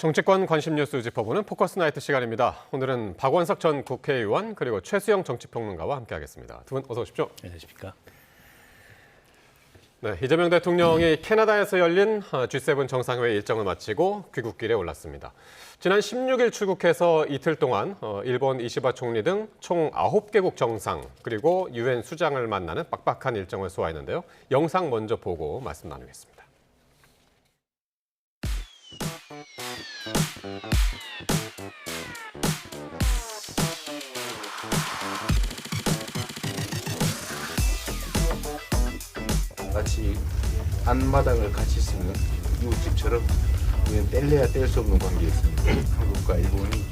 정치권 관심 뉴스 짚어보는 포커스 나이트 시간입니다. 오늘은 박원석 전 국회의원 그리고 최수영 정치평론가와 함께하겠습니다. 두 분 어서 오십시오. 안녕하십니까. 네, 이재명 대통령이 캐나다에서 열린 G7 정상회의 일정을 마치고 귀국길에 올랐습니다. 지난 16일 출국해서 이틀 동안 일본 이시바 총리 등 총 9개국 정상 그리고 유엔 수장을 만나는 빡빡한 일정을 소화했는데요. 영상 먼저 보고 말씀 나누겠습니다. 마치 앞마당을 같이 쓰는 이웃집처럼 우리는 뗄래야 뗄 수 없는 관계였습니다. 한국과 일본이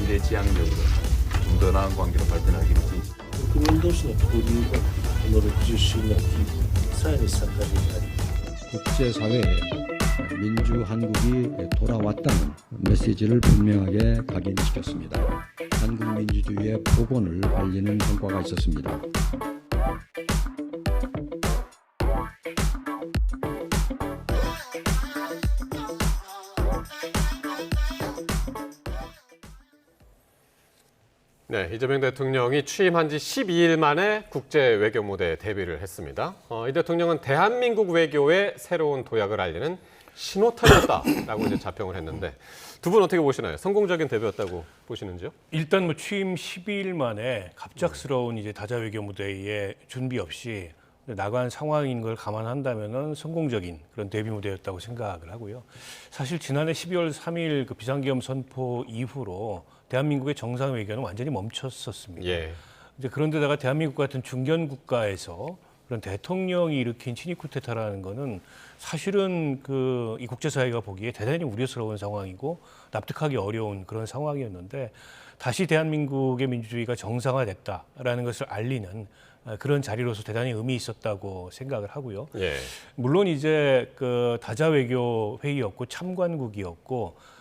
미래지향적으로 좀 더 나은 관계로 발전하기를 기대합니다. 国民同士の交流がこの60周年を機にさらに盛んになり 국제사회에 민주 한국이 돌아왔다는 메시지를 분명하게 각인시켰습니다. 한국 민주주의의 복원을 알리는 성과가 있었습니다. 네, 이재명 대통령이 취임한 지 12일 만에 국제 외교 무대에 데뷔를 했습니다. 이 대통령은 대한민국 외교의 새로운 도약을 알리는 신호탄이었다라고 이제 자평을 했는데 두 분 어떻게 보시나요? 성공적인 데뷔였다고 보시는지요? 일단 뭐 취임 12일 만에 갑작스러운 이제 다자 외교 무대에 준비 없이 나간 상황인 걸 감안한다면은 성공적인 그런 데뷔 무대였다고 생각을 하고요. 사실 지난해 12월 3일 그 비상계엄 선포 이후로 대한민국의 정상 외교는 완전히 멈췄었습니다. 예. 이제 그런데다가 대한민국 같은 중견 국가에서 그런 대통령이 일으킨 친위 쿠데타라는 거는 사실은 이 국제사회가 보기에 대단히 우려스러운 상황이고 납득하기 어려운 그런 상황이었는데 다시 대한민국의 민주주의가 정상화됐다라는 것을 알리는 그런 자리로서 대단히 의미 있었다고 생각을 하고요. 예. 물론 이제 그 다자 외교 회의였고 참관국이었고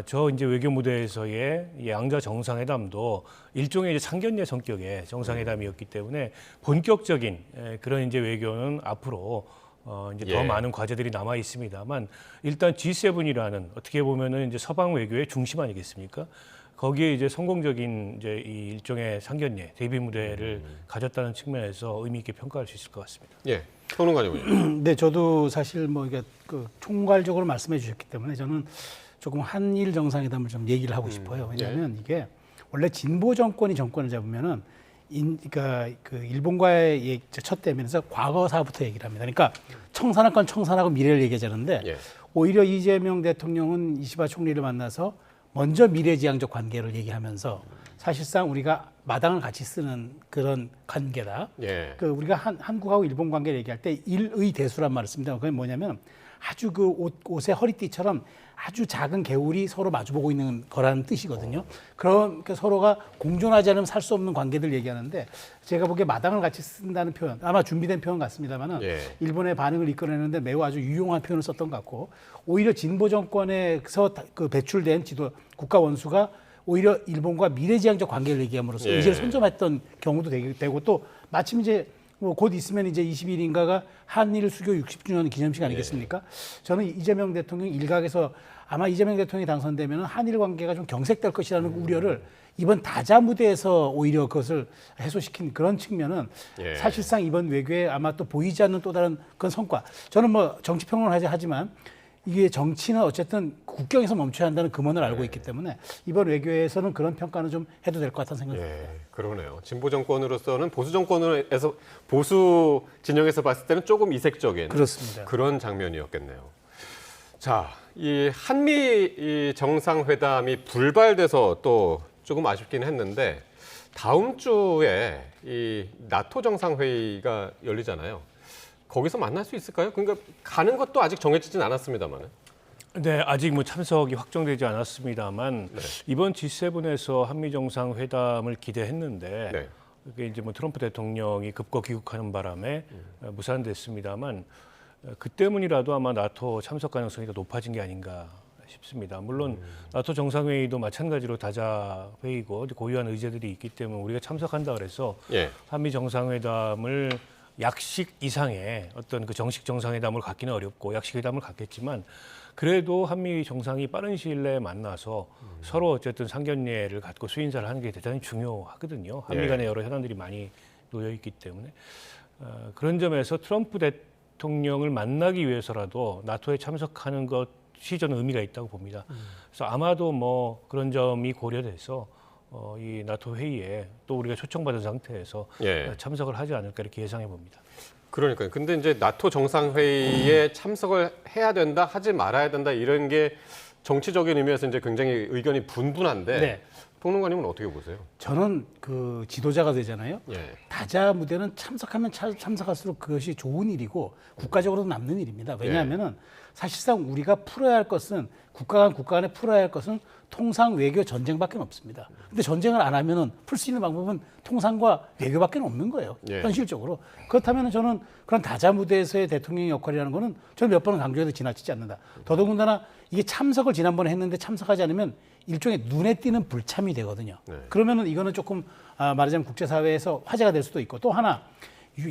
저 이제 외교 무대에서의 양자 정상회담도 일종의 이제 상견례 성격의 정상회담이었기 때문에 본격적인 그런 이제 외교는 앞으로 이제 더 예. 많은 과제들이 남아 있습니다만 일단 G7이라는 어떻게 보면은 이제 서방 외교의 중심 아니겠습니까? 거기에 이제 성공적인 이제 이 일종의 상견례 데뷔 무대를 가졌다는 측면에서 의미 있게 평가할 수 있을 것 같습니다. 예. 평론가님은요? 네, 저도 사실 뭐 이게 그 총괄적으로 말씀해 주셨기 때문에 저는 조금 한일 정상회담을 좀 얘기를 하고 싶어요. 왜냐하면 이게 원래 진보 정권이 정권을 잡으면은 그러니까 그 일본과의 첫 대면에서 과거사부터 얘기를 합니다. 그러니까 청산할 건 청산하고 미래를 얘기하자는데 예. 오히려 이재명 대통령은 이시바 총리를 만나서 먼저 미래지향적 관계를 얘기하면서 사실상 우리가 마당을 같이 쓰는 그런 관계다. 예. 그 우리가 한국하고 일본 관계를 얘기할 때 일의 대수란 말을 씁니다. 그게 뭐냐면 아주 그 옷의 허리띠처럼 아주 작은 개울이 서로 마주보고 있는 거라는 뜻이거든요. 그러니까 서로가 공존하지 않으면 살 수 없는 관계들 얘기하는데 제가 보기에 마당을 같이 쓴다는 표현 아마 준비된 표현 같습니다만은 예. 일본의 반응을 이끌어내는데 매우 아주 유용한 표현을 썼던 것 같고 오히려 진보 정권에서 그 배출된 국가 원수가 오히려 일본과 미래지향적 관계를 얘기함으로써 예. 의제를 선점했던 경우도 되고 또 마침 이제 뭐 곧 있으면 이제 20일인가가 한일 수교 60주년 기념식 아니겠습니까? 저는 이재명 대통령 일각에서 아마 이재명 대통령이 당선되면 한일 관계가 좀 경색될 것이라는 우려를 이번 다자 무대에서 오히려 그것을 해소시킨 그런 측면은 예. 사실상 이번 외교에 아마 또 보이지 않는 또 다른 그런 성과. 저는 뭐 정치평론을 하지만 이게 정치는 어쨌든 국경에서 멈춰야 한다는 금원을 알고 있기 때문에 이번 외교에서는 그런 평가는 좀 해도 될 것 같다는 생각이 듭니다. 예, 그러네요. 진보 정권으로서는 보수 정권에서 보수 진영에서 봤을 때는 조금 이색적인 그렇습니다. 그런 장면이었겠네요. 자, 이 한미 이 정상회담이 불발돼서 또 조금 아쉽긴 했는데 다음 주에 이 나토 정상회의가 열리잖아요. 거기서 만날 수 있을까요? 그러니까 가는 것도 아직 정해지진 않았습니다만. 네, 아직 뭐 참석이 확정되지 않았습니다만 이번 G7에서 한미 정상회담을 기대했는데 네. 그게 이제 뭐 트럼프 대통령이 급거 귀국하는 바람에 무산됐습니다만 그 때문이라도 아마 나토 참석 가능성이 더 높아진 게 아닌가 싶습니다. 물론 나토 정상회의도 마찬가지로 다자 회의고 고유한 의제들이 있기 때문에 우리가 참석한다 그래서 예. 한미 정상회담을 약식 이상의 어떤 그 정식 정상회담을 갖기는 어렵고 약식 회담을 갖겠지만 그래도 한미 정상이 빠른 시일 내에 만나서 서로 어쨌든 상견례를 갖고 수인사를 하는 게 대단히 중요하거든요. 한미 간에 여러 현안들이 많이 놓여 있기 때문에 그런 점에서 트럼프 대통령을 만나기 위해서라도 나토에 참석하는 것이 저는 의미가 있다고 봅니다. 그래서 아마도 뭐 그런 점이 고려돼서 이 나토 회의에 또 우리가 초청받은 상태에서 예. 참석을 하지 않을까 이렇게 예상해 봅니다. 그러니까요. 근데 이제 나토 정상회의에 참석을 해야 된다, 하지 말아야 된다 이런 게 정치적인 의미에서 이제 굉장히 의견이 분분한데 네. 평론가님은 어떻게 보세요? 저는 그 지도자가 되잖아요. 예. 다자 무대는 참석하면 참석할수록 그것이 좋은 일이고 국가적으로도 남는 일입니다. 왜냐하면은 사실상 우리가 풀어야 할 것은 국가 간에 풀어야 할 것은 통상, 외교, 전쟁밖에 없습니다. 근데 전쟁을 안 하면은 풀 수 있는 방법은 통상과 외교밖에 없는 거예요. 예. 현실적으로. 그렇다면 저는 그런 다자 무대에서의 대통령의 역할이라는 거는 저는 몇 번은 강조해도 지나치지 않는다. 더더군다나 이게 참석을 지난번에 했는데 참석하지 않으면 일종의 눈에 띄는 불참이 되거든요. 네. 그러면은 이거는 조금 말하자면 국제사회에서 화제가 될 수도 있고 또 하나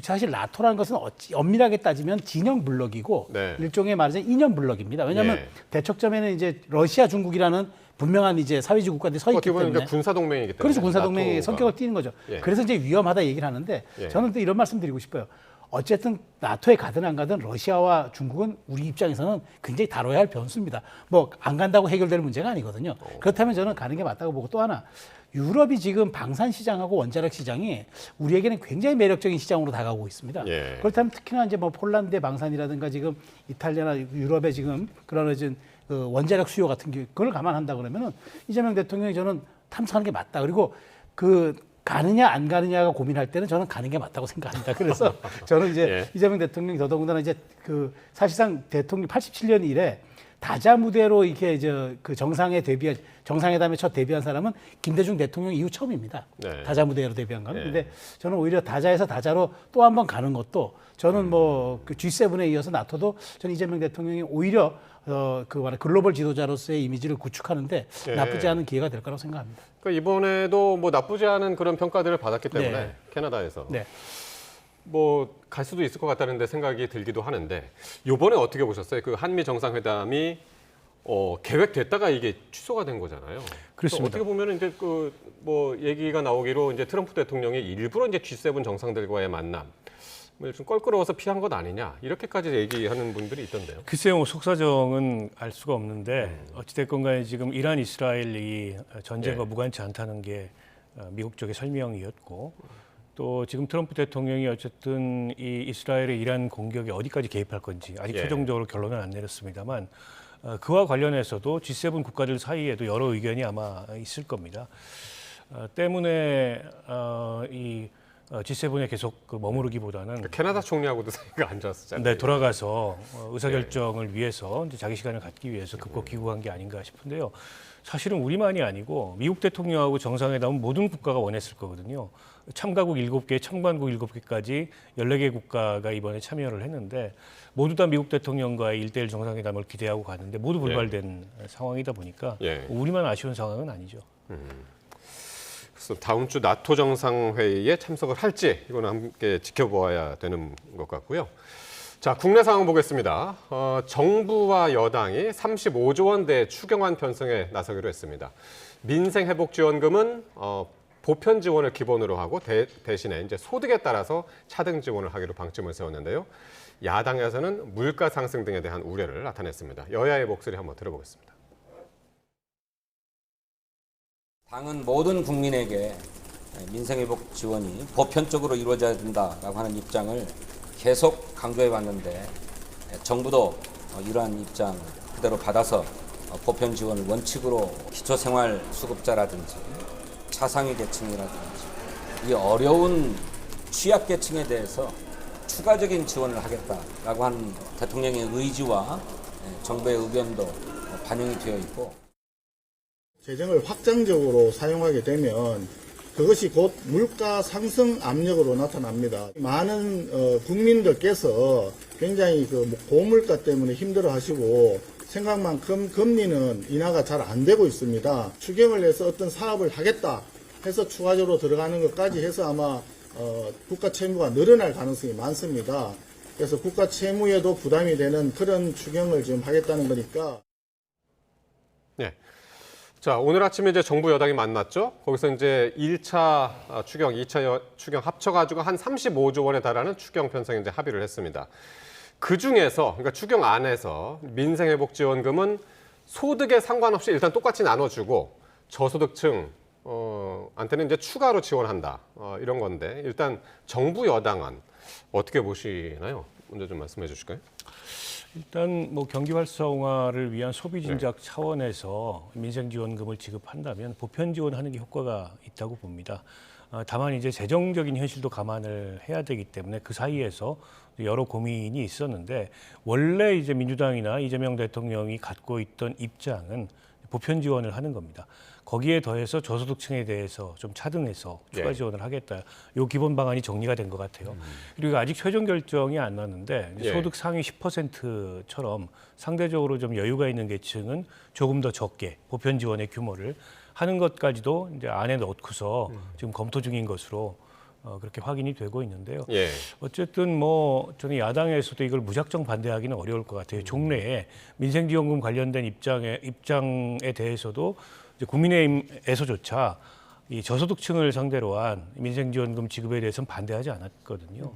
사실 나토라는 것은 엄밀하게 따지면 진영 블록이고 네. 일종의 말하자면 이념 블록입니다. 왜냐하면 예. 대척점에는 이제 러시아, 중국이라는 분명한 이제 사회주의 국가들이 서 있기 어떻게 보면 때문에 그러니까 군사 동맹이기 때문에 그렇죠. 군사 동맹의 나토가. 성격을 띠는 거죠. 예. 그래서 이제 위험하다 얘기를 하는데 예. 저는 또 이런 말씀 드리고 싶어요. 어쨌든 나토에 가든 안 가든 러시아와 중국은 우리 입장에서는 굉장히 다뤄야 할 변수입니다. 뭐 안 간다고 해결될 문제가 아니거든요. 그렇다면 저는 가는 게 맞다고 보고 또 하나 유럽이 지금 방산 시장하고 원자력 시장이 우리에게는 굉장히 매력적인 시장으로 다가오고 있습니다. 예. 그렇다면 특히나 이제 뭐 폴란드의 방산이라든가 지금 이탈리아나 유럽의 지금 그런 그 원자력 수요 같은 게 그걸 감안한다 그러면은 이재명 대통령이 저는 탐색하는 게 맞다. 그리고 그 가느냐 안 가느냐가 고민할 때는 저는 가는 게 맞다고 생각합니다. 그래서 저는 이제 예. 이재명 대통령이 더더군다나 이제 그 사실상 대통령 87년 이래 다자 무대로 이렇게 그 정상회담에 첫 데뷔한 사람은 김대중 대통령 이후 처음입니다. 네. 다자 무대로 데뷔한 거는. 네. 근데 저는 오히려 다자에서 다자로 또 한 번 가는 것도 저는 뭐 그 G7에 이어서 나토도 저는 이재명 대통령이 오히려 글로벌 지도자로서의 이미지를 구축하는데 네. 나쁘지 않은 기회가 될 거라고 생각합니다. 그러니까 이번에도 뭐 나쁘지 않은 그런 평가들을 받았기 때문에 네. 캐나다에서 네. 뭐 갈 수도 있을 것 같다는 생각이 들기도 하는데 이번에 어떻게 보셨어요? 그 한미 정상회담이 계획됐다가 이게 취소가 된 거잖아요. 그렇습니다. 어떻게 보면 이제 그 뭐 얘기가 나오기로 이제 트럼프 대통령이 일부러 이제 G7 정상들과의 만남을 좀 껄끄러워서 피한 것 아니냐 이렇게까지 얘기하는 분들이 있던데요. 글쎄요, 뭐 속사정은 알 수가 없는데 어찌됐건 간에 지금 이란 이스라엘이 전쟁과 네. 무관치 않다는 게 미국 쪽의 설명이었고 또 지금 트럼프 대통령이 어쨌든 이 이스라엘의 이란 공격에 어디까지 개입할 건지 아직 예. 최종적으로 최종적으로 결론은 안 내렸습니다만 그와 관련해서도 G7 국가들 사이에도 여러 의견이 아마 있을 겁니다. 때문에 이 G7에 계속 머무르기보다는 캐나다 총리하고도 사이가 안 좋았었잖아요. 네, 돌아가서 의사결정을 위해서 이제 자기 시간을 갖기 위해서 급고 귀국한 게 아닌가 싶은데요. 사실은 우리만이 아니고 미국 대통령하고 정상회담은 모든 국가가 원했을 거거든요. 참가국 7개, 참관국 7개까지 14개 국가가 이번에 참여를 했는데 모두 다 미국 대통령과의 1대1 정상회담을 기대하고 갔는데 모두 불발된 상황이다 보니까 예. 우리만 아쉬운 상황은 아니죠. 그래서 다음 주 나토 정상회의에 참석을 할지 이거는 함께 지켜보아야 되는 것 같고요. 자, 국내 상황 보겠습니다. 정부와 여당이 35조 원대 추경안 편성에 나서기로 했습니다. 민생회복지원금은 보편 지원을 기본으로 하고 대신에 이제 소득에 따라서 차등 지원을 하기로 방침을 세웠는데요. 야당에서는 물가 상승 등에 대한 우려를 나타냈습니다. 여야의 목소리 한번 들어보겠습니다. 당은 모든 국민에게 민생회복 지원이 보편적으로 이루어져야 된다라고 하는 입장을 계속 강조해 왔는데 정부도 이러한 입장 그대로 받아서 보편 지원을 원칙으로 기초생활수급자라든지 차상위 계층이라든지 이 어려운 취약계층에 대해서 추가적인 지원을 하겠다라고 하는 대통령의 의지와 정부의 의견도 반영이 되어 있고 재정을 확장적으로 사용하게 되면 그것이 곧 물가 상승 압력으로 나타납니다. 많은 국민들께서 굉장히 그 고물가 때문에 힘들어하시고 생각만큼 금리는 인하가 잘 안 되고 있습니다. 추경을 내서 어떤 사업을 하겠다 해서 추가적으로 들어가는 것까지 해서 아마 국가 채무가 늘어날 가능성이 많습니다. 그래서 국가 채무에도 부담이 되는 그런 추경을 지금 하겠다는 거니까. 네. 자, 오늘 아침에 이제 정부 여당이 만났죠. 거기서 이제 1차 추경, 2차 추경 합쳐가지고 한 35조 원에 달하는 추경 편성에 이제 합의를 했습니다. 그 중에서, 그러니까 추경 안에서 민생회복지원금은 소득에 상관없이 일단 똑같이 나눠주고 저소득층, 한테는 이제 추가로 지원한다. 이런 건데, 일단 정부 여당안 어떻게 보시나요? 먼저 좀 말씀해 주실까요? 일단 뭐 경기 활성화를 위한 소비 진작 차원에서 민생지원금을 지급한다면 보편 지원하는 게 효과가 있다고 봅니다. 다만 이제 재정적인 현실도 감안을 해야 되기 때문에 그 사이에서 여러 고민이 있었는데 원래 이제 민주당이나 이재명 대통령이 갖고 있던 입장은 보편 지원을 하는 겁니다. 거기에 더해서 저소득층에 대해서 좀 차등해서 추가 지원을 하겠다. 요 기본 방안이 정리가 된 것 같아요. 그리고 아직 최종 결정이 안 났는데 이제 소득 상위 10%처럼 상대적으로 좀 여유가 있는 계층은 조금 더 적게 보편 지원의 규모를 하는 것까지도 이제 안에 넣고서 지금 검토 중인 것으로 그렇게 확인이 되고 있는데요. 예. 어쨌든 뭐 저는 야당에서도 이걸 무작정 반대하기는 어려울 것 같아요. 종래에 민생지원금 관련된 입장에 대해서도 이제 국민의힘에서조차 이 저소득층을 상대로 한 민생지원금 지급에 대해서는 반대하지 않았거든요.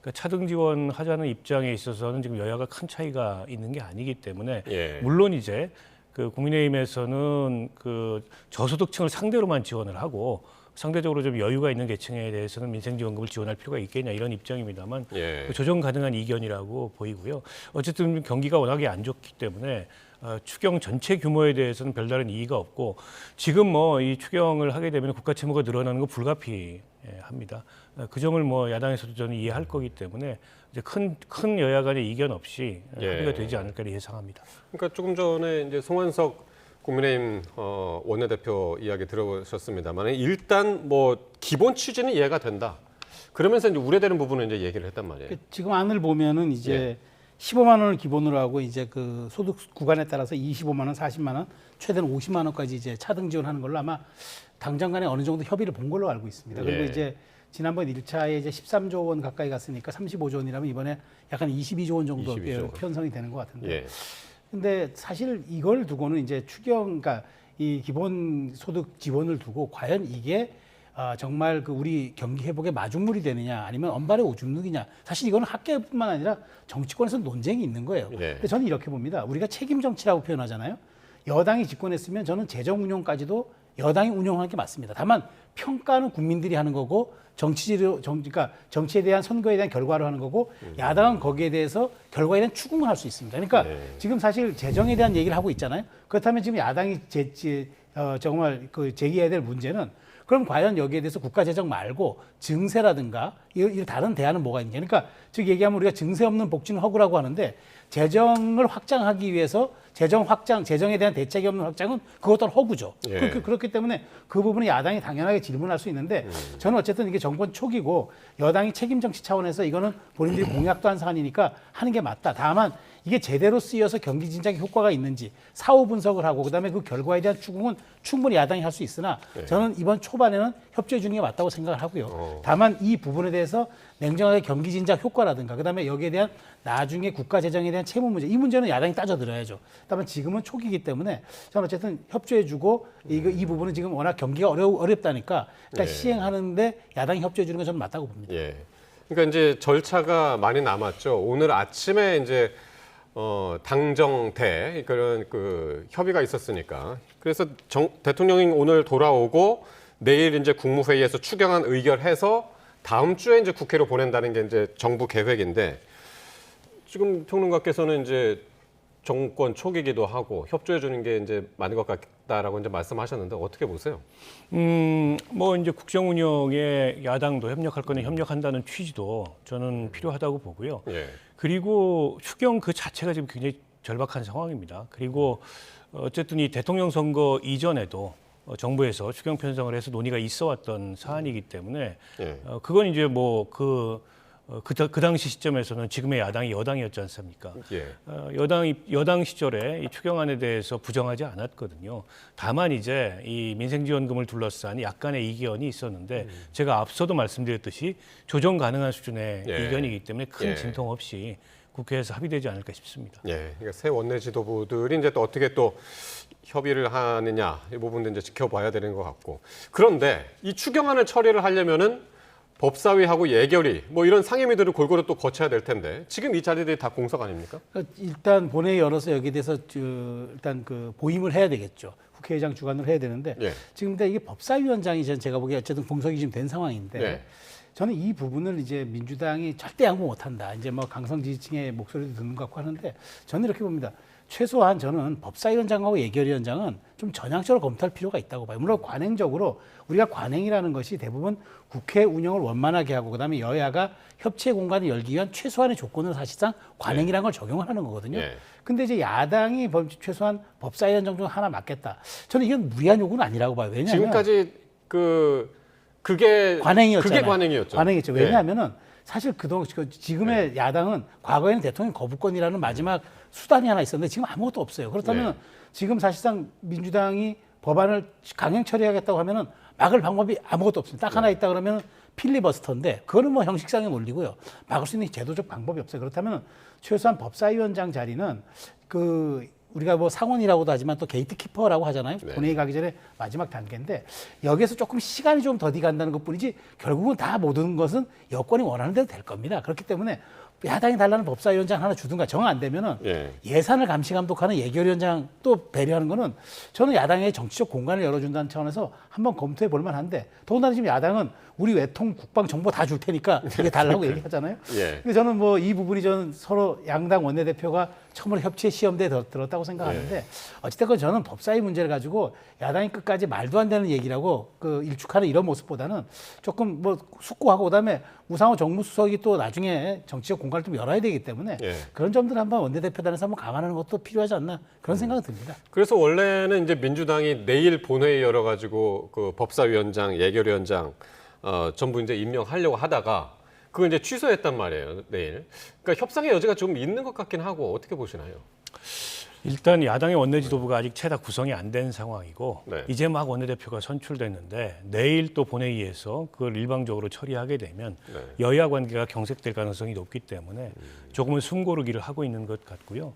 그러니까 차등 지원하자는 입장에 있어서는 지금 여야가 큰 차이가 있는 게 아니기 때문에 물론 이제 그 국민의힘에서는 그 저소득층을 상대로만 지원을 하고 상대적으로 좀 여유가 있는 계층에 대해서는 민생지원금을 지원할 필요가 있겠냐 이런 입장입니다만 조정 가능한 이견이라고 보이고요. 어쨌든 경기가 워낙에 안 좋기 때문에 추경 전체 규모에 대해서는 별다른 이의가 없고 지금 뭐 이 추경을 하게 되면 국가 채무가 늘어나는 거 불가피합니다. 그 점을 뭐 야당에서도 저는 이해할 거기 때문에 이제 큰 여야 간의 이견 없이 합의가 되지 않을까 예상합니다. 그러니까 조금 전에 이제 송원석 국민의힘 원내대표 이야기 들어보셨습니다만 일단 뭐 기본 취지는 이해가 된다. 그러면서 이제 우려되는 부분은 이제 얘기를 했단 말이에요. 지금 안을 보면은 이제 15만 원을 기본으로 하고 이제 그 소득 구간에 따라서 25만 원, 40만 원, 최대는 50만 원까지 이제 차등 지원하는 걸로 아마 당장 간에 어느 정도 협의를 본 걸로 알고 있습니다. 그리고 이제 지난번 1차에 이제 13조 원 가까이 갔으니까 35조 원이라면 이번에 약간 22조 원 정도 편성이 되는 것 같은데. 근데 사실 이걸 두고는 이제 추경, 그러니까 이 기본 소득 지원을 두고 과연 이게 정말 그 우리 경기 회복의 마중물이 되느냐 아니면 언발의 오줌누기냐 사실 이거는 학계뿐만 아니라 정치권에서 논쟁이 있는 거예요. 근데 저는 이렇게 봅니다. 우리가 책임 정치라고 표현하잖아요. 여당이 집권했으면 저는 재정 운용까지도 여당이 운영하는 게 맞습니다. 다만 평가는 국민들이 하는 거고 그러니까 정치에 대한 선거에 대한 결과로 하는 거고 야당은 거기에 대해서 결과에 대한 추궁을 할 수 있습니다. 그러니까 지금 사실 재정에 대한 얘기를 하고 있잖아요. 그렇다면 지금 야당이 정말 그 제기해야 될 문제는 그럼 과연 여기에 대해서 국가 재정 말고 증세라든가 이 다른 대안은 뭐가 있냐. 그러니까 즉 얘기하면 우리가 증세 없는 복지는 허구라고 하는데 재정을 확장하기 위해서 재정에 대한 대책이 없는 확장은 그것 또한 허구죠. 그렇기 때문에 그 부분은 야당이 당연하게 질문할 수 있는데 저는 어쨌든 이게 정권 초기고 여당이 책임 정치 차원에서 이거는 본인들이 공약도 한 사안이니까 하는 게 맞다. 다만 이게 제대로 쓰여서 경기 진작에 효과가 있는지 사후 분석을 하고 그다음에 그 결과에 대한 추궁은 충분히 야당이 할 수 있으나 저는 이번 초반에는 협조해 주는 게 맞다고 생각을 하고요. 다만 이 부분에 대해서 냉정하게 경기 진작 효과라든가 그다음에 여기에 대한 나중에 국가 재정에 대한 채무 문제 이 문제는 야당이 따져들어야죠. 다만 지금은 초기이기 때문에 저는 어쨌든 협조해 주고 이 부분은 지금 워낙 경기가 어렵다니까 일단 시행하는데 야당이 협조해 주는 건 저는 맞다고 봅니다. 그러니까 이제 절차가 많이 남았죠. 오늘 아침에 이제 당정대 그런 그 협의가 있었으니까 그래서 대통령이 오늘 돌아오고 내일 이제 국무회의에서 추경안 의결해서 다음 주에 이제 국회로 보낸다는 게 이제 정부 계획인데 지금 평론가께서는 이제 정권 초기기도 하고 협조해 주는 게 이제 맞는 것 같다라고 이제 말씀하셨는데 어떻게 보세요? 뭐 이제 국정 운영에 야당도 협력할 거는 협력한다는 취지도 저는 필요하다고 보고요. 그리고 추경 그 자체가 지금 굉장히 절박한 상황입니다. 그리고 어쨌든 이 대통령 선거 이전에도 정부에서 추경 편성을 해서 논의가 있어 왔던 사안이기 때문에 그건 이제 뭐 그 그 당시 시점에서는 지금의 야당이 여당이었지 않습니까? 예. 여당 시절에 이 추경안에 대해서 부정하지 않았거든요. 다만 이제 이 민생지원금을 둘러싼 약간의 이견이 있었는데 제가 앞서도 말씀드렸듯이 조정 가능한 수준의 예. 이견이기 때문에 큰 예. 진통 없이 국회에서 합의되지 않을까 싶습니다. 예, 그러니까 새 원내 지도부들이 이제 또 어떻게 또 협의를 하느냐 이 부분도 이제 지켜봐야 되는 것 같고 그런데 이 추경안을 처리를 하려면은 법사위하고 예결위 뭐 이런 상임위들을 골고루 또 거쳐야 될 텐데 지금 이 자리들이 다 공석 아닙니까? 일단 본회의 열어서 여기에 대해서 일단 그 보임을 해야 되겠죠. 국회의장 주관으로 해야 되는데 예. 지금 근데 이게 법사위원장이 제가 보기에 어쨌든 공석이 지금 된 상황인데 네. 저는 이 부분을 이제 민주당이 절대 양보 못한다. 이제 뭐 강성 지지층의 목소리도 듣는 것 같고 하는데 저는 이렇게 봅니다. 최소한 저는 법사위원장하고 예결위원장은 좀 전향적으로 검토할 필요가 있다고 봐요. 물론 관행적으로 우리가 관행이라는 것이 대부분 국회 운영을 원만하게 하고 그다음에 여야가 협치의 공간을 열기 위한 최소한의 조건으로 사실상 관행이라는 걸 적용을 하는 거거든요. 예. 근데 이제 야당이 최소한 법사위원장 중 하나 맡겠다. 저는 이건 무리한 요구는 아니라고 봐요. 왜냐하면 지금까지 그게 관행이었잖아요. 그게 관행이었죠. 관행이었죠. 예. 왜냐하면은 사실 그동안 지금의 야당은 과거에는 대통령 거부권이라는 마지막 수단이 하나 있었는데 지금 아무것도 없어요. 그렇다면 네. 지금 사실상 민주당이 법안을 강행 처리하겠다고 하면은 막을 방법이 아무것도 없습니다. 딱 하나 있다 그러면 필리버스터인데 그거는 뭐 형식상의 논리고요. 막을 수 있는 제도적 방법이 없어요. 그렇다면 최소한 법사위원장 자리는 우리가 뭐 상원이라고도 하지만 또 게이트키퍼라고 하잖아요. 네. 본회의 가기 전에 마지막 단계인데 여기에서 조금 시간이 좀 더디 간다는 것뿐이지 결국은 다 모든 것은 여권이 원하는 대로 될 겁니다. 그렇기 때문에 야당이 달라는 법사위원장 하나 주든가 정 안 되면은 예. 예산을 감시 감독하는 예결위원장 또 배려하는 거는 저는 야당의 정치적 공간을 열어준다는 차원에서 한번 검토해 볼 만한데 더군다나 지금 야당은 우리 외통 국방 정보 다 줄 테니까 이게 달라고 얘기하잖아요. 예. 근데 저는 뭐 이 부분이 저는 서로 양당 원내대표가 처음으로 협치의 시험대에 들었다고 생각하는데 어찌됐건 저는 법사위 문제를 가지고 야당이 끝까지 말도 안 되는 얘기라고 일축하는 이런 모습보다는 조금 뭐 숙고하고 그다음에 우상호 정무수석이 또 나중에 정치적 공간을 좀 열어야 되기 때문에 예. 그런 점들 한번 원내대표단에서 한번 감안하는 것도 필요하지 않나 그런 생각은 듭니다. 그래서 원래는 이제 민주당이 내일 본회의 열어가지고 그 법사위원장, 예결위원장 전부 이제 임명하려고 하다가 그걸 이제 취소했단 말이에요. 내일. 그러니까 협상의 여지가 좀 있는 것 같긴 하고 어떻게 보시나요? 일단 야당의 원내지도부가 아직 채다 구성이 안 된 상황이고 네. 이제 막 원내대표가 선출됐는데 내일 또 본회의에서 그걸 일방적으로 처리하게 되면 네. 여야 관계가 경색될 가능성이 높기 때문에 조금은 숨고르기를 하고 있는 것 같고요.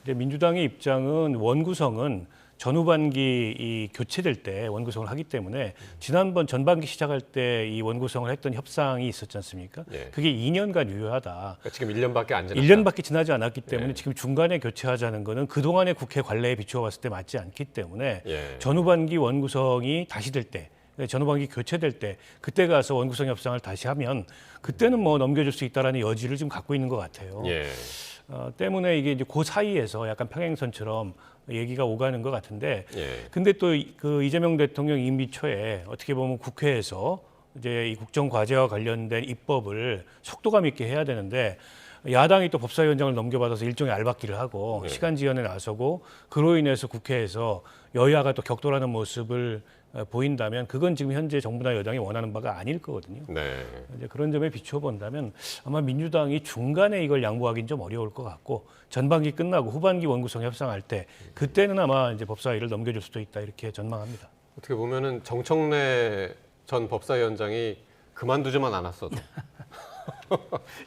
이제 민주당의 입장은 원구성은 전후반기 이 교체될 때 원구성을 하기 때문에 지난번 전반기 시작할 때 이 원구성을 했던 협상이 있었지 않습니까? 예. 그게 2년간 유효하다. 그러니까 지금 1년밖에 안 지났다. 1년밖에 지나지 않았기 때문에 예. 지금 중간에 교체하자는 거는 그동안의 국회 관례에 비추어 봤을 때 맞지 않기 때문에 예. 전후반기 원구성이 다시 될 때, 전후반기 교체될 때 그때 가서 원구성 협상을 다시 하면 그때는 뭐 넘겨줄 수 있다라는 여지를 지금 갖고 있는 것 같아요. 예. 때문에 이게 이제 그 사이에서 약간 평행선처럼 얘기가 오가는 것 같은데 예. 근데 또 그 이재명 대통령 임기 초에 어떻게 보면 국회에서 이제 이 국정 과제와 관련된 입법을 속도감 있게 해야 되는데 야당이 또 법사위원장을 넘겨받아서 일종의 알박기를 하고 시간 지연에 나서고 그로 인해서 국회에서 여야가 또 격돌하는 모습을 보인다면 그건 지금 현재 정부나 여당이 원하는 바가 아닐 거거든요. 네. 이제 그런 점에 비추어 본다면 아마 민주당이 중간에 이걸 양보하기는 좀 어려울 것 같고 전반기 끝나고 후반기 원구성 협상할 때 그때는 아마 이제 법사위를 넘겨줄 수도 있다 이렇게 전망합니다. 어떻게 보면은 정청래 전 법사위원장이 그만두지만 않았어도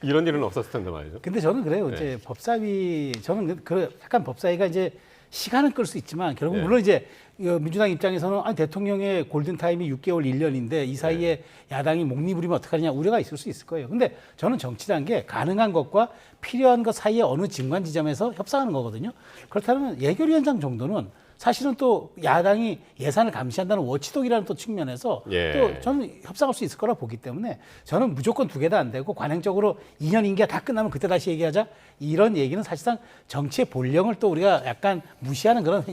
이런 일은 없었을 텐데 말이죠. 근데 저는 그래요. 이제 법사위 저는 약간 법사위가 이제 시간은 끌 수 있지만 결국 네. 물론 이제 민주당 입장에서는 아니 대통령의 골든 타임이 6개월 1년인데 이 사이에 야당이 목리 부리면 어떡하냐 우려가 있을 수 있을 거예요. 근데 저는 정치라는 게 가능한 것과 필요한 것 사이에 어느 중간 지점에서 협상하는 거거든요. 그렇다면 예결위원장 정도는 사실은 또 야당이 예산을 감시한다는 워치독이라는 또 측면에서 예. 또 저는 협상할 수 있을 거라 보기 때문에 저는 무조건 두 개 다 안 되고 관행적으로 2년 임기가 다 끝나면 그때 다시 얘기하자 이런 얘기는 사실상 정치의 본령을 또 우리가 약간 무시하는 그런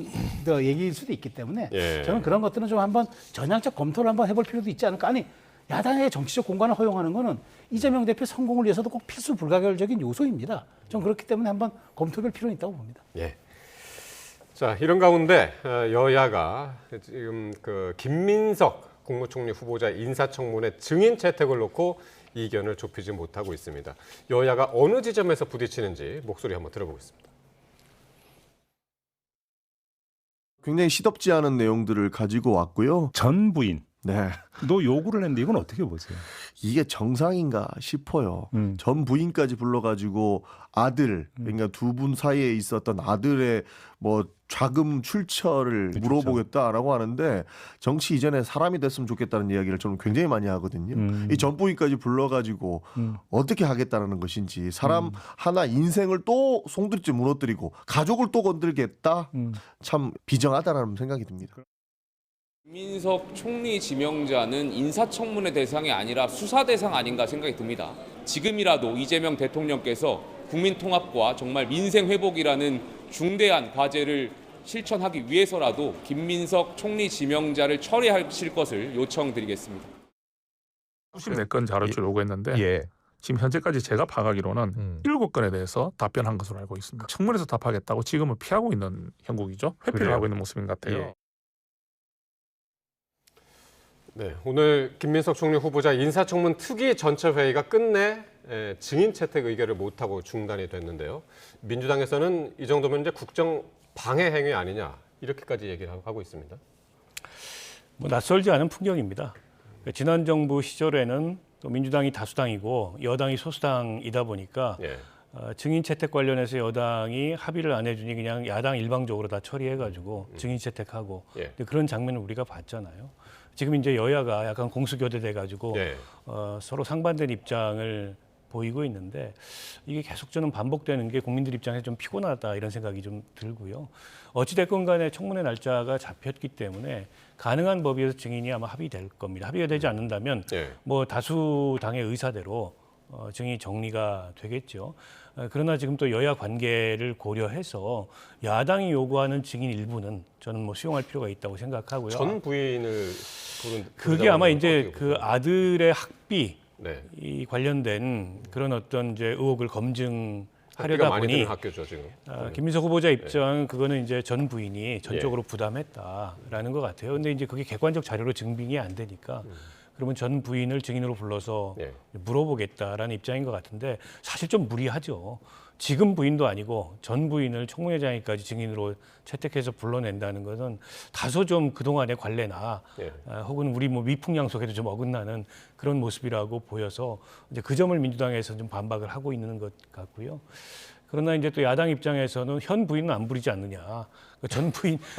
얘기일 수도 있기 때문에 예. 저는 그런 것들은 좀 한번 전향적 검토를 한번 해볼 필요도 있지 않을까. 아니 야당의 정치적 공간을 허용하는 거는 이재명 대표 성공을 위해서도 꼭 필수 불가결적인 요소입니다. 전 그렇기 때문에 한번 검토해볼 필요는 있다고 봅니다. 예. 자, 이런 가운데 여야가 지금 그 김민석 국무총리 후보자 인사청문회 증인 채택을 놓고 이견을 좁히지 못하고 있습니다. 여야가 어느 지점에서 부딪히는지 목소리 한번 들어보겠습니다. 굉장히 시덥지 않은 내용들을 가지고 왔고요. 전 부인 네. 너 요구를 했는데 이건 어떻게 보세요? 이게 정상인가 싶어요. 전 부인까지 불러가지고 아들, 그러니까 두 분 사이에 있었던 아들의 뭐 자금 출처를 물어보겠다라고 하는데 정치 이전에 사람이 됐으면 좋겠다는 이야기를 저는 굉장히 많이 하거든요. 이 전 부인까지 불러가지고 어떻게 하겠다는 것인지 사람 하나 인생을 또 송두리째 무너뜨리고 가족을 또 건들겠다 참 비정하다라는 생각이 듭니다. 김민석 총리 지명자는 인사청문회 대상이 아니라 수사 대상 아닌가 생각이 듭니다. 지금이라도 이재명 대통령께서 국민 통합과 정말 민생 회복이라는 중대한 과제를 실천하기 위해서라도 김민석 총리 지명자를 처리하실 것을 요청드리겠습니다. 94건 자료를 요구했는데 지금 현재까지 제가 파악하기로는 7건에 대해서 답변한 것으로 알고 있습니다. 청문회에서 답하겠다고 지금은 피하고 있는 형국이죠. 회피를 하고 있는 모습인 것 같아요. 네, 오늘 김민석 총리 후보자 인사청문 특위 전체 회의가 끝내 증인 채택 의결을 못하고 중단이 됐는데요. 민주당에서는 이 정도면 이제 국정 방해 행위 아니냐 이렇게까지 얘기를 하고 있습니다. 뭐 낯설지 않은 풍경입니다. 지난 정부 시절에는 또 민주당이 다수당이고 여당이 소수당이다 보니까 증인 채택 관련해서 여당이 합의를 안 해주니 그냥 야당 일방적으로 다 처리해가지고 증인 채택하고 그런 장면을 우리가 봤잖아요. 지금 이제 여야가 약간 공수교대돼가지고 서로 상반된 입장을 보이고 있는데 이게 계속 저는 반복되는 게 국민들 입장에서 좀 피곤하다 이런 생각이 좀 들고요. 어찌됐건 간에 청문회 날짜가 잡혔기 때문에 가능한 법위에서 증인이 아마 합의될 겁니다. 합의가 되지 않는다면 뭐 다수당의 의사대로 증인이 정리가 되겠죠. 그러나 지금 또 여야 관계를 고려해서 야당이 요구하는 증인 일부는 저는 뭐 수용할 필요가 있다고 생각하고요. 전 부인을 그게 아마 이제 그 아들의 학비 이 관련된 그런 어떤 이제 의혹을 검증하려다 보니 학교죠, 지금. 김민석 후보자 입장은 그거는 이제 전 부인이 전적으로 부담했다라는 것 같아요. 근데 이제 그게 객관적 자료로 증빙이 안 되니까 그러면 전 부인을 증인으로 불러서 물어보겠다라는 입장인 것 같은데 사실 좀 무리하죠. 지금 부인도 아니고 전 부인을 청문회장에까지 증인으로 채택해서 불러낸다는 것은 다소 좀 그동안의 관례나 혹은 우리 뭐 미풍양속에도 좀 어긋나는 그런 모습이라고 보여서 이제 그 점을 민주당에서 좀 반박을 하고 있는 것 같고요. 그러나 이제 또 야당 입장에서는 현 부인은 안 부리지 않느냐.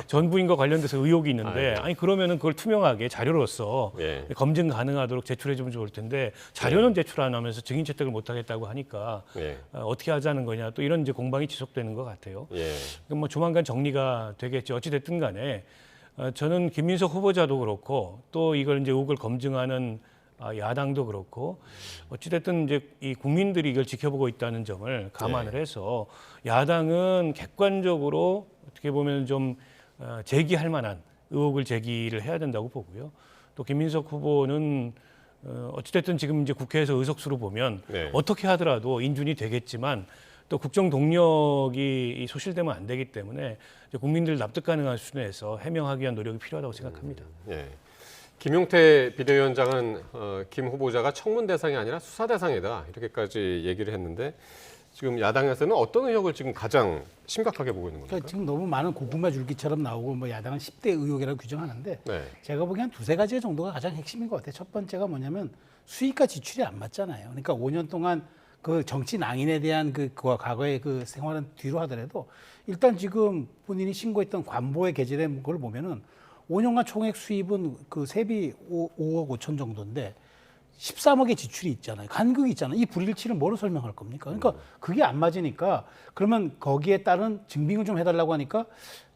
전 부인과 관련돼서 의혹이 있는데 아니 그러면은 그걸 투명하게 자료로서 검증 가능하도록 제출해주면 좋을 텐데 자료는 제출 안 하면서 증인 채택을 못 하겠다고 하니까 어떻게 하자는 거냐 또 이런 이제 공방이 지속되는 것 같아요. 그럼 뭐 조만간 정리가 되겠죠. 어찌 됐든 간에 저는 김민석 후보자도 그렇고 또 이걸 이제 의혹을 검증하는 야당도 그렇고 어찌됐든 이제 이 국민들이 이걸 지켜보고 있다는 점을 감안을 해서 야당은 객관적으로 어떻게 보면 좀 제기할 만한 의혹을 제기를 해야 된다고 보고요. 또 김민석 후보는 어찌됐든 지금 이제 국회에서 의석수로 보면 어떻게 하더라도 인준이 되겠지만 또 국정 동력이 소실되면 안 되기 때문에 이제 국민들 납득 가능한 수준에서 해명하기 위한 노력이 필요하다고 생각합니다. 김용태 비대위원장은 김 후보자가 청문 대상이 아니라 수사 대상이다 이렇게까지 얘기를 했는데 지금 야당에서는 어떤 의혹을 지금 가장 심각하게 보고 있는 겁니까? 그러니까 지금 너무 많은 고구마 줄기처럼 나오고 뭐 야당은 10대 의혹이라고 규정하는데 제가 보기엔 한 두세 가지 정도가 가장 핵심인 것 같아요. 첫 번째가 뭐냐면 수익과 지출이 안 맞잖아요. 그러니까 5년 동안 그 정치 낭인에 대한 그 과거의 그 생활은 뒤로 하더라도 일단 지금 본인이 신고했던 관보에 게재된 걸 보면은 5년간 총액 수입은 그 세비 5억 5천 정도인데 13억의 지출이 있잖아요. 간극이 있잖아요. 이 불일치를 뭐로 설명할 겁니까? 그러니까 그게 안 맞으니까 그러면 거기에 따른 증빙을 좀 해달라고 하니까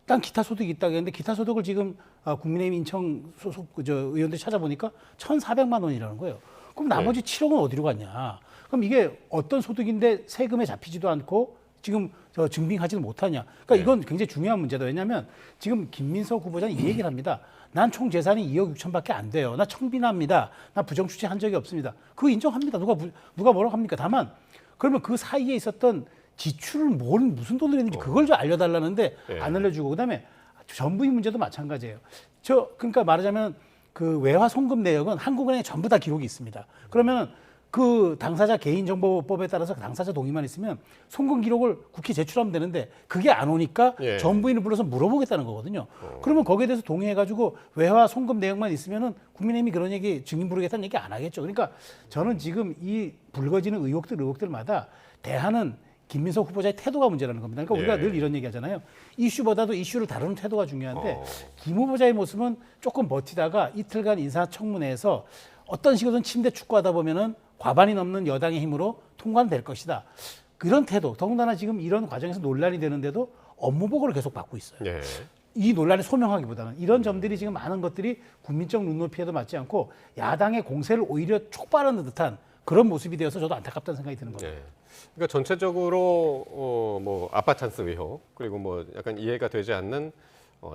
일단 기타 소득이 있다고 했는데 기타 소득을 지금 국민의힘 인천 소속 의원들 찾아보니까 1,400만 원이라는 거예요. 그럼 나머지 7억은 어디로 갔냐? 그럼 이게 어떤 소득인데 세금에 잡히지도 않고 지금 증빙하지는 못하냐. 그러니까 이건 굉장히 중요한 문제다. 왜냐하면 지금 김민석 후보자는 이 얘기를 합니다. 난 총 재산이 2억 6천밖에 안 돼요. 나 청빈합니다. 나 부정 추진한 적이 없습니다. 그거 인정합니다. 누가 뭐라고 합니까? 다만 그러면 그 사이에 있었던 지출을 무슨 돈을 했는지 그걸 좀 알려달라는데 안 알려주고 그다음에 전부인 문제도 마찬가지예요. 그러니까 말하자면 그 외화 송금 내역은 한국은행에 전부 다 기록이 있습니다. 그러면 그 당사자 개인정보법에 따라서 당사자 동의만 있으면 송금 기록을 국회에 제출하면 되는데 그게 안 오니까 예. 전부인을 불러서 물어보겠다는 거거든요. 그러면 거기에 대해서 동의해가지고 외화 송금 내역만 있으면은 국민의힘이 그런 얘기 증인 부르겠다는 얘기 안 하겠죠. 그러니까 저는 지금 이 불거지는 의혹들마다 대안은 김민석 후보자의 태도가 문제라는 겁니다. 그러니까 우리가 예. 늘 이런 얘기하잖아요. 이슈보다도 이슈를 다루는 태도가 중요한데 김 후보자의 모습은 조금 버티다가 이틀간 인사청문회에서 어떤 식으로든 침대 축구하다 보면은 과반이 넘는 여당의 힘으로 통과는 될 것이다. 그런 태도. 더군다나 지금 이런 과정에서 논란이 되는데도 업무 보고를 계속 받고 있어요. 예. 이 논란을 소명하기보다는 이런 점들이 지금 많은 것들이 국민적 눈높이에도 맞지 않고 야당의 공세를 오히려 촉발하는 듯한 그런 모습이 되어서 저도 안타깝다는 생각이 드는 겁니다. 예. 그러니까 전체적으로 뭐 아빠 찬스 의혹 그리고 뭐 약간 이해가 되지 않는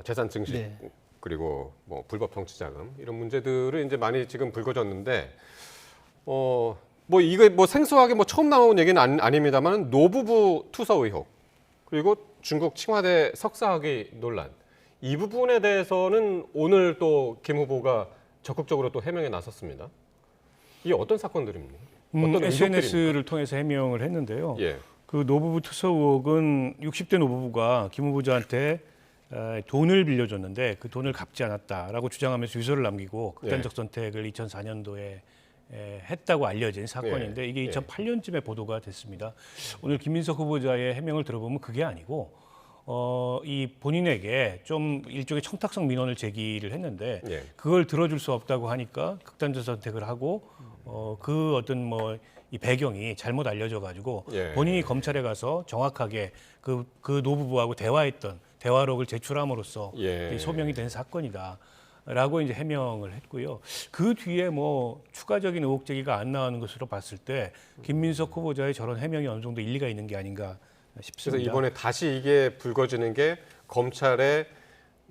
재산 증식 네. 그리고 뭐 불법 정치자금 이런 문제들을 이제 많이 지금 불거졌는데 뭐 이거 뭐 생소하게 뭐 처음 나온 얘기는 아닙니다만 노부부 투서 의혹 그리고 중국 칭화대 석사학위 논란 이 부분에 대해서는 오늘 또 김 후보가 적극적으로 또 해명에 나섰습니다. 이게 어떤 사건들입니까? 어떤 SNS를 통해서 해명을 했는데요. 예. 그 노부부 투서 의혹은 60대 노부부가 김 후보자한테 돈을 빌려줬는데 그 돈을 갚지 않았다라고 주장하면서 유서를 남기고 극단적 선택을 2004년도에 했다고 알려진 사건인데 이게 2008년쯤에 보도가 됐습니다. 오늘 김민석 후보자의 해명을 들어보면 그게 아니고 이 본인에게 좀 일종의 청탁성 민원을 제기를 했는데 그걸 들어줄 수 없다고 하니까 극단적 선택을 하고 그 어떤 뭐 이 배경이 잘못 알려져 가지고 본인이 검찰에 가서 정확하게 그 노부부하고 대화했던 대화록을 제출함으로써 소명이 된 사건이다라고 이제 해명을 했고요. 그 뒤에 뭐 추가적인 의혹 제기가 안 나오는 것으로 봤을 때 김민석 후보자의 저런 해명이 어느 정도 일리가 있는 게 아닌가 싶습니다. 그래서 이번에 다시 이게 불거지는 게 검찰의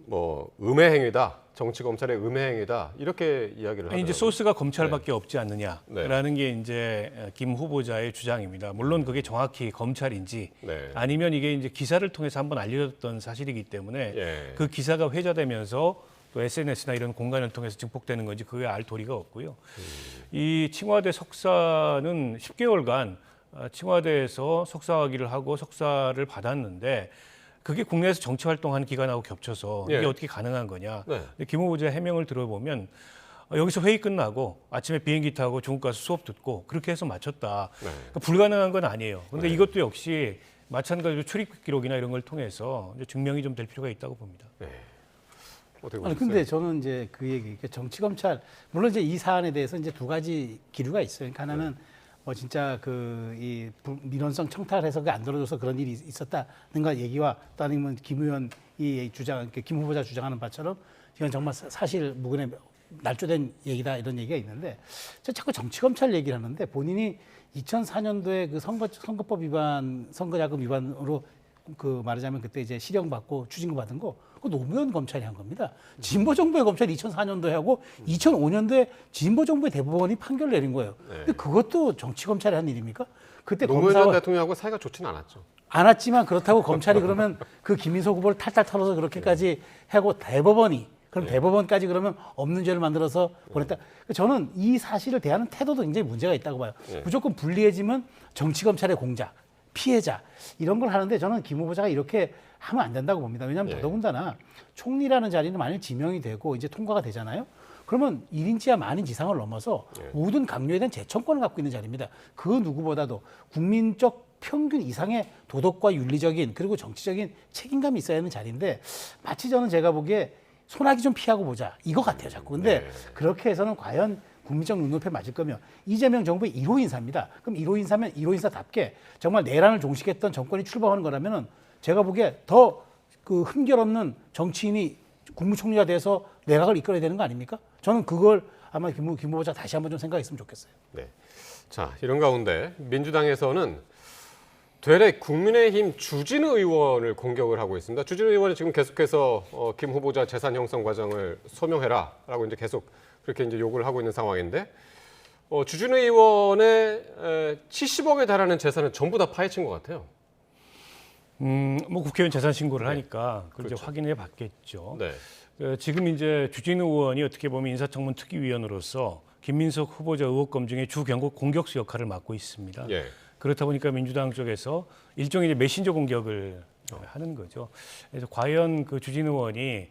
뭐 음해 행위다, 정치 검찰의 음해 행위다 이렇게 이야기를 하더라고요. 이제 소스가 검찰밖에 없지 않느냐라는 게 이제 김 후보자의 주장입니다. 물론 그게 정확히 검찰인지 아니면 이게 이제 기사를 통해서 한번 알려졌던 사실이기 때문에 그 기사가 회자되면서 또 SNS나 이런 공간을 통해서 증폭되는 건지 그게 알 도리가 없고요. 이 칭화대 석사는 10개월간 칭화대에서 석사학위를 하고 석사를 받았는데 그게 국내에서 정치 활동하는 기간하고 겹쳐서 이게 어떻게 가능한 거냐. 근데 김 후보자의 해명을 들어보면 여기서 회의 끝나고 아침에 비행기 타고 중국 가서 수업 듣고 그렇게 해서 마쳤다. 그러니까 불가능한 건 아니에요. 근데 이것도 역시 마찬가지로 출입 기록이나 이런 걸 통해서 이제 증명이 좀 될 필요가 있다고 봅니다. 아니 근데 저는 이제 그 얘기, 정치 검찰 물론 이제 이 사안에 대해서 이제 두 가지 기류가 있어요. 그러니까 하나는 뭐 진짜 이 민원성 청탁해서 안 들어줘서 그런 일이 있었다는가 얘기와 또 아니면 김 의원 이 주장, 김 후보자 주장하는 바처럼 이건 정말 사실 무근의 날조된 얘기다 이런 얘기가 있는데 저 자꾸 정치 검찰 얘기를 하는데 본인이 2004년도에 그 선거법 위반, 선거자금 위반으로 그 말하자면 그때 이제 실형 받고 추징금 받은 거 그 노무현 검찰이 한 겁니다. 진보 정부의 검찰이 2004년도에 하고 2005년도에 진보 정부의 대법원이 판결을 내린 거예요. 근데 그것도 정치 검찰이 한 일입니까? 그때 노무현 전 대통령하고 사이가 좋지는 않았죠. 않았지만 그렇다고 검찰이 그러면 그 김민석 후보를 탈탈 털어서 그렇게까지 하고 대법원이 그럼 대법원까지 그러면 없는 죄를 만들어서 보냈다. 저는 이 사실을 대하는 태도도 굉장히 문제가 있다고 봐요. 무조건 불리해지면 정치 검찰의 공작, 피해자 이런 걸 하는데 저는 김 후보자가 이렇게 하면 안 된다고 봅니다. 왜냐하면 더더군다나 총리라는 자리는 만일 지명이 되고 이제 통과가 되잖아요. 그러면 1인치와 만인치 이상을 넘어서 모든 강요에 대한 재청권을 갖고 있는 자리입니다. 그 누구보다도 국민적 평균 이상의 도덕과 윤리적인 그리고 정치적인 책임감이 있어야 하는 자리인데 마치 저는 제가 보기에 소나기 좀 피하고 보자 이거 같아요 자꾸. 근데 그렇게 해서는 과연 국민적 눈높이에 맞을 거면 이재명 정부의 1호 인사입니다. 그럼 1호 인사면 1호 인사답게 정말 내란을 종식했던 정권이 출범하는 거라면은 제가 보기에 더 그 흠결없는 정치인이 국무총리가 돼서 내각을 이끌어야 되는 거 아닙니까? 저는 그걸 아마 김 후보자 다시 한번 좀 생각했으면 좋겠어요. 네. 자, 이런 가운데 민주당에서는 되레 국민의힘 주진우 의원을 공격을 하고 있습니다. 주진우 의원이 지금 계속해서 김 후보자 재산 형성 과정을 소명해라라고 이제 계속 그렇게 이제 요구를 하고 있는 상황인데 주진우 의원의 70억에 달하는 재산은 전부 다 파헤친 것 같아요. 뭐 국회의원 재산 신고를 하니까 그걸 이제 확인해 봤겠죠. 지금 이제 주진우 의원이 어떻게 보면 인사청문 특위위원으로서 김민석 후보자 의혹 검증의 주 공격수 역할을 맡고 있습니다. 예. 그렇다 보니까 민주당 쪽에서 일종의 이제 메신저 공격을 하는 거죠. 그래서 과연 그 주진 의원이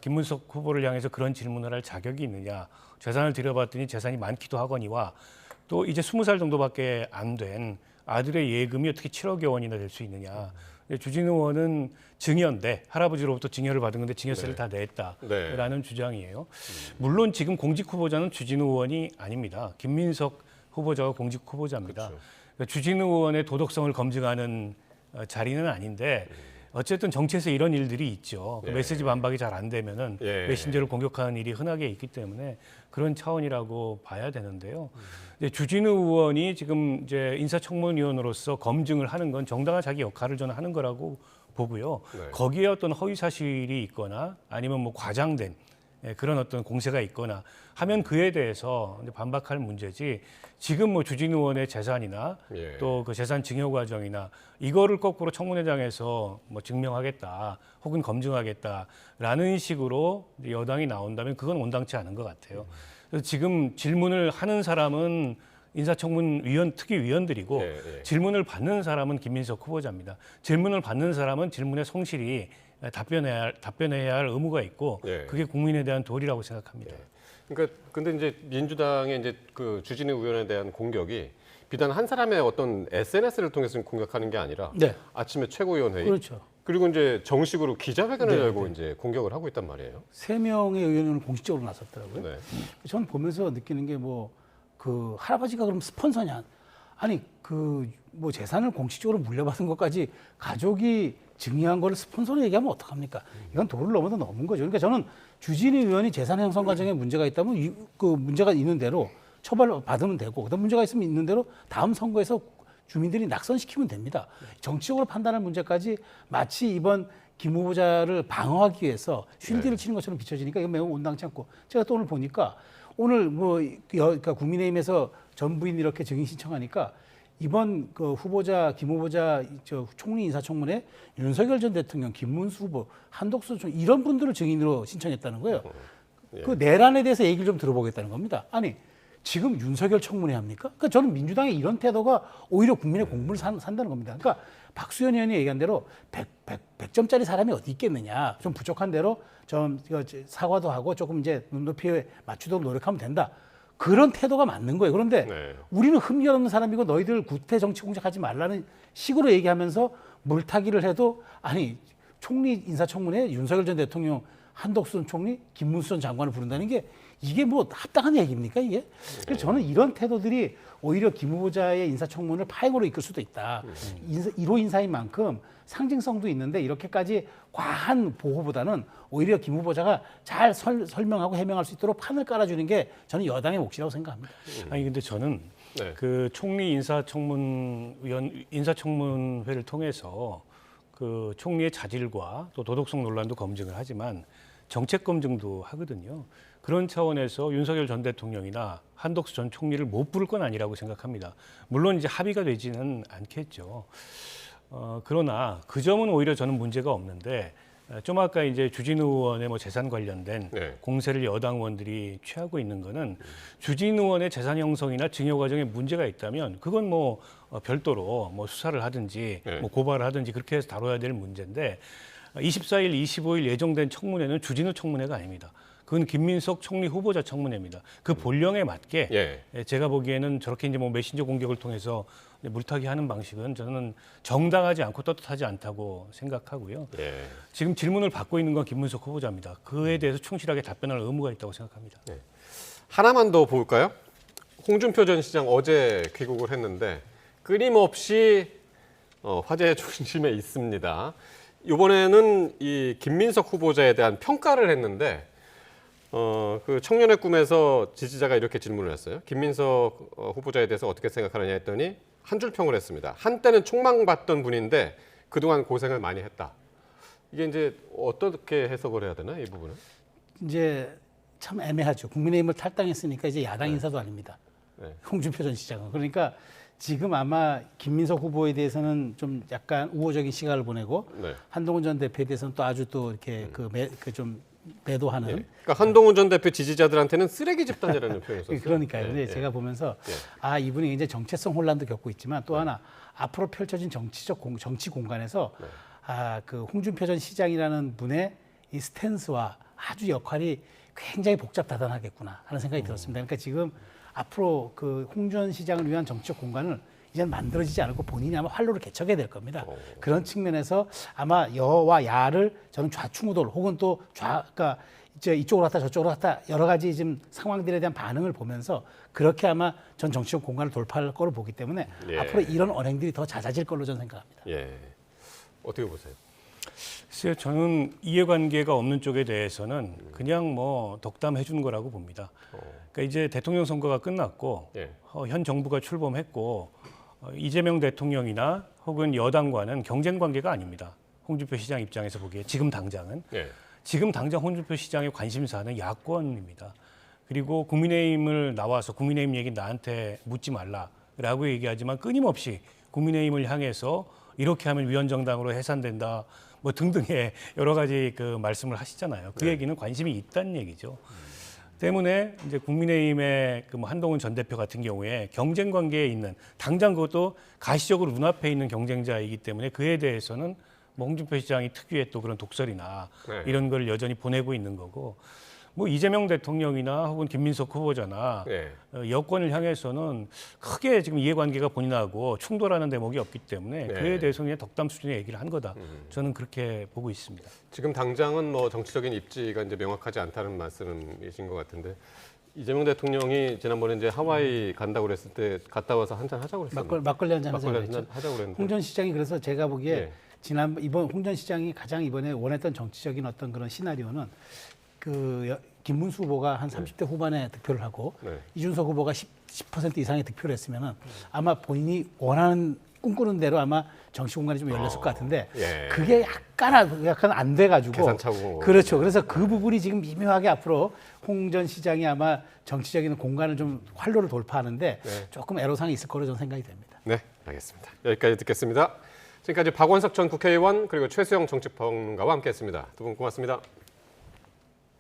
김문석 후보를 향해서 그런 질문을 할 자격이 있느냐. 재산을 들여봤더니 재산이 많기도 하거니와 또 이제 20살 정도밖에 안 된 아들의 예금이 어떻게 7억여 원이나 될 수 있느냐. 주진 의원은 증여인데 할아버지로부터 증여를 받은 건데 증여세를 다 냈다라는 주장이에요. 물론 지금 공직 후보자는 주진우 의원이 아닙니다. 김민석 후보자가 공직 후보자입니다. 그러니까 주진우 의원의 도덕성을 검증하는 자리는 아닌데 어쨌든 정치에서 이런 일들이 있죠. 그 메시지 반박이 잘 안 되면은 메신저를 공격하는 일이 흔하게 있기 때문에 그런 차원이라고 봐야 되는데요. 주진우 의원이 지금 이제 인사청문위원으로서 검증을 하는 건 정당한 자기 역할을 저는 하는 거라고 보고요. 거기에 어떤 허위 사실이 있거나 아니면 뭐 과장된 그런 어떤 공세가 있거나 하면 그에 대해서 반박할 문제지 지금 뭐 주진우 의원의 재산이나 또 그 재산 증여 과정이나 이거를 거꾸로 청문회장에서 뭐 증명하겠다 혹은 검증하겠다라는 식으로 여당이 나온다면 그건 온당치 않은 것 같아요. 그래서 지금 질문을 하는 사람은 인사청문위원 특위위원들이고 질문을 받는 사람은 김민석 후보자입니다. 질문을 받는 사람은 질문의 성실히 답변해야 할 의무가 있고 그게 국민에 대한 도리라고 생각합니다. 그러니까 근데 이제 민주당의 이제 그 주진우 의원에 대한 공격이 비단 한 사람의 어떤 SNS를 통해서 공격하는 게 아니라 아침에 최고위원회의 그리고 이제 정식으로 기자회견을 열고 이제 공격을 하고 있단 말이에요. 3명의 의원은 공식적으로 나섰더라고요. 저는 보면서 느끼는 게 뭐 그 할아버지가 그럼 스폰서냐? 아니 그 뭐 재산을 공식적으로 물려받은 것까지 가족이 증여한 거를 스폰서로 얘기하면 어떡합니까? 이건 도를 넘어도 넘은 거죠. 그러니까 저는 주진우 의원이 재산 형성 과정에 문제가 있다면 그 문제가 있는 대로 처벌받으면 되고 그다음 문제가 있으면 있는 대로 다음 선거에서 주민들이 낙선시키면 됩니다. 정치적으로 판단할 문제까지 마치 이번 김 후보자를 방어하기 위해서 쉴드를 치는 것처럼 비춰지니까 이건 매우 온당치 않고 제가 또 오늘 보니까 오늘 뭐 그러니까 국민의힘에서 전 부인 이렇게 증인 신청하니까 이번 그 후보자 김 후보자 저 총리 인사청문회 윤석열 전 대통령, 김문수 후보, 한덕수 총 이런 분들을 증인으로 신청했다는 거예요. 그 내란에 대해서 얘기를 좀 들어보겠다는 겁니다. 아니 지금 윤석열 청문회 합니까? 그러니까 저는 민주당의 이런 태도가 오히려 국민의 공분을 산다는 겁니다. 그러니까 박수현 의원이 얘기한 대로 100점짜리 사람이 어디 있겠느냐. 좀 부족한 대로 좀 사과도 하고 조금 이제 눈높이에 맞추도록 노력하면 된다. 그런 태도가 맞는 거예요. 그런데 우리는 흠결 없는 사람이고 너희들 구태 정치 공작하지 말라는 식으로 얘기하면서 물타기를 해도 아니 총리 인사청문회 윤석열 전 대통령, 한덕수 총리, 김문수 전 장관을 부른다는 게 이게 뭐 합당한 얘기입니까 이게? 그래서 저는 이런 태도들이 오히려 김 후보자의 인사청문을 파행으로 이끌 수도 있다. 1호 인사인 만큼 상징성도 있는데 이렇게까지 과한 보호보다는 오히려 김 후보자가 잘 설명하고 해명할 수 있도록 판을 깔아주는 게 저는 여당의 몫이라고 생각합니다. 아니 근데 저는 그 총리 인사청문회를 통해서 그 총리의 자질과 또 도덕성 논란도 검증을 하지만 정책 검증도 하거든요. 그런 차원에서 윤석열 전 대통령이나 한덕수 전 총리를 못 부를 건 아니라고 생각합니다. 물론 이제 합의가 되지는 않겠죠. 그러나 그 점은 오히려 저는 문제가 없는데 좀 아까 이제 주진우 의원의 뭐 재산 관련된 공세를 여당 의원들이 취하고 있는 거는 주진우 의원의 재산 형성이나 증여 과정에 문제가 있다면 그건 뭐 별도로 뭐 수사를 하든지 뭐 고발을 하든지 그렇게 해서 다뤄야 될 문제인데 24일, 25일 예정된 청문회는 주진우 청문회가 아닙니다. 그건 김민석 총리 후보자 청문회입니다. 그 본령에 맞게 제가 보기에는 저렇게 이제 뭐 메신저 공격을 통해서 물타기 하는 방식은 저는 정당하지 않고 떳떳하지 않다고 생각하고요. 지금 질문을 받고 있는 건 김문석 후보자입니다. 그에 대해서 충실하게 답변할 의무가 있다고 생각합니다. 하나만 더 볼까요? 홍준표 전 시장 어제 귀국을 했는데 끊임없이 화제의 중심에 있습니다. 이번에는 이 김민석 후보자에 대한 평가를 했는데 그 청년의 꿈에서 지지자가 이렇게 질문을 했어요. 김민석 후보자에 대해서 어떻게 생각하느냐 했더니 한 줄 평을 했습니다. 한때는 촉망받던 분인데 그동안 고생을 많이 했다. 이게 이제 어떻게 해석을 해야 되나 이 부분은? 이제 참 애매하죠. 국민의힘을 탈당했으니까 이제 야당 인사도 아닙니다. 홍준표 전 시장은. 그러니까 지금 아마 김민석 후보에 대해서는 좀 약간 우호적인 시각을 보내고 한동훈 전 대표에 대해서는 또 아주 또 이렇게 좀 매도하는. 그러니까 한동훈 전 대표 지지자들한테는 쓰레기 집단이라는 표현을 썼어요. 그러니까요. 근데 제가 보면서 아 이분이 굉장히 정체성 혼란도 겪고 있지만 또 하나 앞으로 펼쳐진 정치 공간에서 그 홍준표 전 시장이라는 분의 이 스탠스와 아주 역할이 굉장히 복잡다단하겠구나 하는 생각이 들었습니다. 그러니까 지금 앞으로 그 홍 전 시장을 위한 정치적 공간을 이제는 만들어지지 않고 본인이 아마 활로를 개척해야 될 겁니다. 그런 측면에서 아마 여와 야를 저는 좌충우돌 혹은 또 그러니까 이제 이쪽으로 갔다 저쪽으로 갔다 여러 가지 지금 상황들에 대한 반응을 보면서 그렇게 아마 전 정치적 공간을 돌파할 거로 보기 때문에 앞으로 이런 언행들이 더 잦아질 걸로 저는 생각합니다. 어떻게 보세요? 글쎄요, 저는 이해관계가 없는 쪽에 대해서는 그냥 뭐 덕담해 주는 거라고 봅니다. 그러니까 이제 대통령 선거가 끝났고 현 정부가 출범했고 이재명 대통령이나 혹은 여당과는 경쟁 관계가 아닙니다. 홍준표 시장 입장에서 보기에 지금 당장은 지금 당장 홍준표 시장의 관심사는 야권입니다. 그리고 국민의힘을 나와서 국민의힘 얘기 나한테 묻지 말라라고 얘기하지만 끊임없이 국민의힘을 향해서 이렇게 하면 위원정당으로 해산된다. 뭐 등등의 여러 가지 그 말씀을 하시잖아요. 그 얘기는 관심이 있다는 얘기죠. 때문에 이제 국민의힘의 그 뭐 한동훈 전 대표 같은 경우에 경쟁 관계에 있는 당장 그것도 가시적으로 눈앞에 있는 경쟁자이기 때문에 그에 대해서는 뭐 홍준표 시장이 특유의 또 그런 독설이나 이런 걸 여전히 보내고 있는 거고 뭐 이재명 대통령이나 혹은 김민석 후보자나 여권을 향해서는 크게 지금 이해관계가 본인하고 충돌하는 대목이 없기 때문에 그에 대해서는 그냥 덕담 수준의 얘기를 한 거다. 저는 그렇게 보고 있습니다. 지금 당장은 뭐 정치적인 입지가 이제 명확하지 않다는 말씀이신 것 같은데 이재명 대통령이 지난번에 이제 하와이 간다고 그랬을 때 갔다 와서 한잔 하자고 그랬었는데 막걸리 한잔 하자고 그랬는데 홍 전 시장이 그래서 제가 보기에 이번 홍 전 시장이 가장 이번에 원했던 정치적인 어떤 그런 시나리오는 그 김문수 후보가 한 30대 후반에 득표를 하고 이준석 후보가 10% 이상의 득표를 했으면은 아마 본인이 원하는 꿈꾸는 대로 아마 정치 공간이 좀 열렸을 것 같은데 그게 약간 안 돼가지고 계산차고 그렇죠. 그래서 그 부분이 지금 미묘하게 앞으로 홍 전 시장이 아마 정치적인 공간을 좀 활로를 돌파하는데 조금 애로사항이 있을 거로 저는 생각이 됩니다. 네, 알겠습니다. 여기까지 듣겠습니다. 지금까지 박원석 전 국회의원 그리고 최수영 정치평론가와 함께했습니다. 두 분 고맙습니다.